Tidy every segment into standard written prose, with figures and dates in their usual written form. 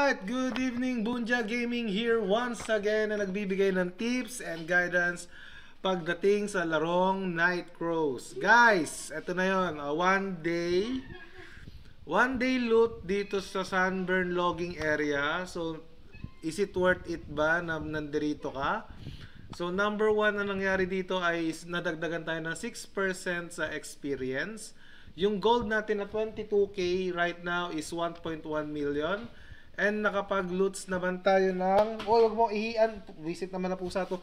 Alright, good evening, Bunja Gaming here once again na nagbibigay ng tips and guidance pagdating sa larong Night Crows. Guys, eto na yon, one day loot dito sa Sunburn Logging Area. So, is it worth it ba na nandirito ka? So, number one na nangyari dito ay nadagdagan tayo ng 6% sa experience. Yung gold natin na 22k right now is 1.1 million. And nakapag-loots naman tayo ng... Oh, wag mo ihian. Visit naman na pusa to.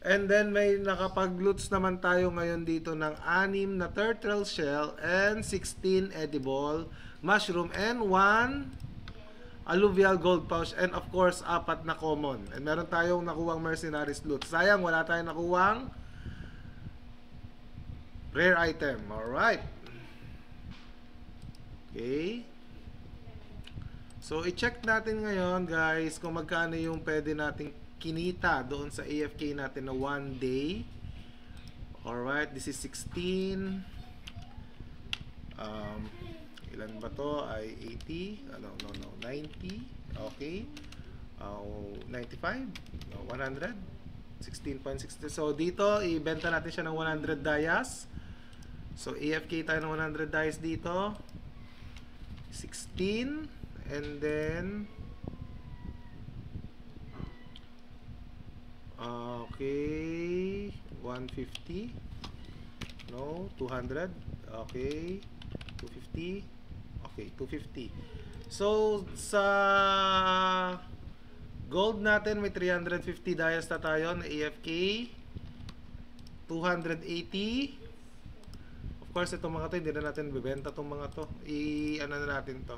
And then may nakapag-loots naman tayo ngayon dito ng 6 na turtle shell and 16 edible mushroom and 1 alluvial gold pouch. And of course, 4 na common. And meron tayong nakuwang mercenaries loot. Sayang, wala tayong nakuwang rare item. Alright. Okay. So, i-check natin ngayon, guys, kung magkano yung pwede nating kinita doon sa AFK natin na 1 day. Alright, this is 16. Ilan ba to? Ay 80? No, 90. Okay. 95? No, 100? 16.60. So, dito, ibenta natin siya ng 100 dayas. So, AFK tayo ng 100 dayas dito. 16 and then okay, 150, no, 200, okay, 250, okay, 250. So sa gold natin may 350 dayas na tayo na AFK, 280. Of course, itong mga to, hindi na natin bibenta itong mga to. Ano na natin to.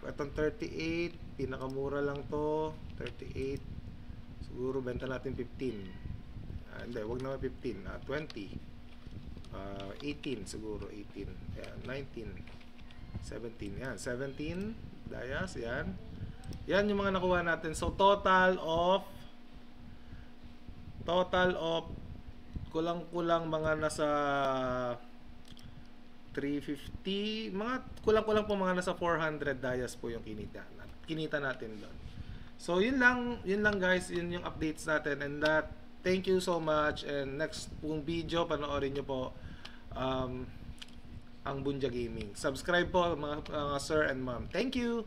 Itong 38, pinakamura lang to. 38. Siguro, benta natin 15. Hindi, wag naman 15. 20. 18 siguro. 18. Ayan, 19. 17. Yan, 17. Dayas, yan. Yan yung mga nakuha natin. So, total of kulang-kulang mga nasa 350, mga kulang-kulang po mga nasa 400 dayas po yung kinita natin doon. So yun lang guys, yun yung updates natin, and thank you so much, and next pong video panoorin nyo po ang Bunja Gaming. Subscribe po mga sir and ma'am. Thank you.